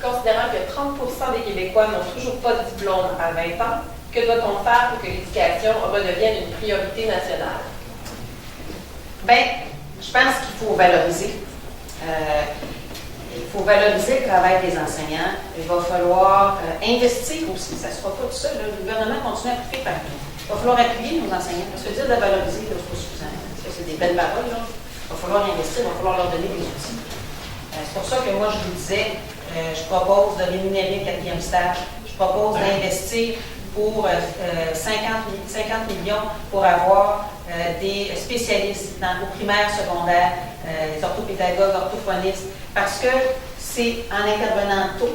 considérant que 30% des Québécois n'ont toujours pas de diplôme à 20 ans, que doit-on faire pour que l'éducation redevienne une priorité nationale? Bien, je pense qu'il faut valoriser. Il faut valoriser le travail des enseignants. Il va falloir investir aussi. Ça ne se fera pas tout seul. Le gouvernement continue à couper partout. Il va falloir appuyer nos enseignants. Parce que dire de valoriser, ce n'est pas suffisant. C'est des belles paroles. Là. Il va falloir investir, il va falloir leur donner des outils. C'est pour ça que moi, je vous disais, je propose de rémunérer le 4e stage. Je propose d'investir pour 50 millions pour avoir des spécialistes au primaire, secondaire, des orthopédagogues, orthophonistes, parce que c'est en intervenant tôt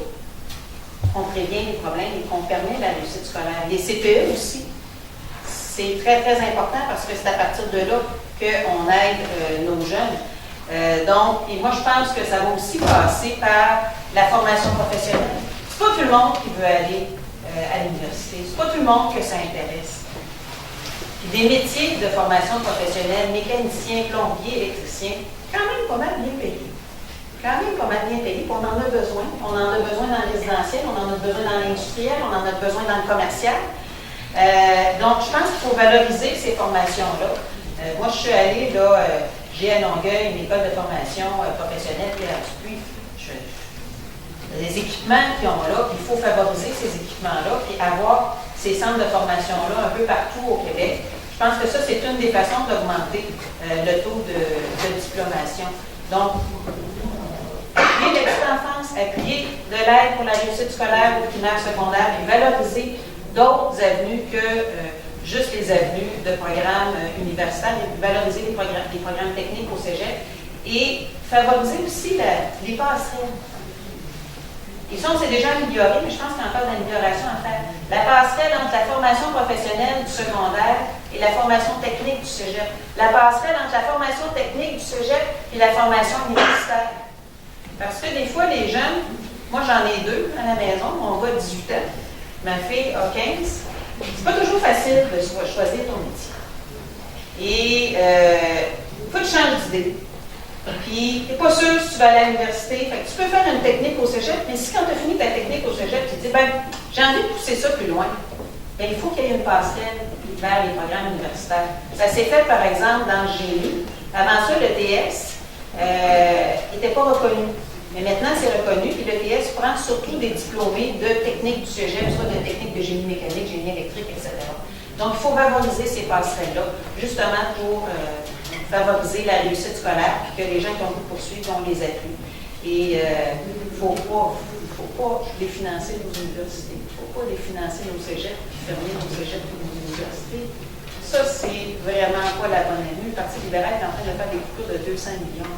qu'on prévient les problèmes et qu'on permet la réussite scolaire. Les CPE aussi, c'est très, très important parce que c'est à partir de là qu'on aide nos jeunes. Donc, et moi, je pense que ça va aussi passer par la formation professionnelle. C'est pas tout le monde qui veut aller à l'université. C'est pas tout le monde que ça intéresse. Puis des métiers de formation professionnelle, mécaniciens, plombiers, électriciens, quand même pas mal bien payés. Quand même pas mal bien payés, puis on en a besoin. On en a besoin dans le résidentiel, on en a besoin dans l'industriel, on en a besoin dans le commercial. Donc, je pense qu'il faut valoriser ces formations-là. Moi, je suis allée, là, j'ai à Longueuil une école de formation professionnelle, puis les équipements qu'ils ont là, il faut favoriser ces équipements-là, puis avoir ces centres de formation-là un peu partout au Québec. Je pense que ça, c'est une des façons d'augmenter le taux de diplomation. Donc, appuyer l'extra enfance, appuyer de l'aide pour la réussite scolaire au primaire, secondaire, et valoriser d'autres avenues que juste les avenues de programmes universitaires, et valoriser les programmes techniques au cégep, et favoriser aussi les passerelles. Et ça, on s'est déjà amélioré, mais je pense qu'il y a encore de l'amélioration à faire. La passerelle entre la formation professionnelle du secondaire et la formation technique du cégep. La passerelle entre la formation technique du cégep et la formation universitaire. Parce que des fois, les jeunes, moi j'en ai 2 à la maison, mon gars a 18 ans, ma fille a 15. C'est pas toujours facile de choisir ton métier. Et il faut que tu changes d'idée. Puis, tu n'es pas sûr si tu vas aller à l'université. Fait que tu peux faire une technique au cégep, mais si quand tu as fini ta technique au cégep, tu te dis, ben, j'ai envie de pousser ça plus loin, bien, il faut qu'il y ait une passerelle vers les programmes universitaires. Ça s'est fait, par exemple, dans le génie. Avant ça, le TS n'était pas reconnu. Mais maintenant, c'est reconnu, puis le TS prend surtout des diplômés de technique du cégep, soit de technique de génie mécanique, génie électrique, etc. Donc, il faut valoriser ces passerelles-là, justement pour favoriser la réussite scolaire, puis que les gens qui ont pu poursuivre, on les appuie. Et il ne faut pas définancer nos universités, il ne faut pas définancer nos cégeps, puis fermer nos cégeps ou nos universités. Ça, c'est vraiment pas la bonne année. Le Parti libéral est en train de faire des coupures de 200 millions.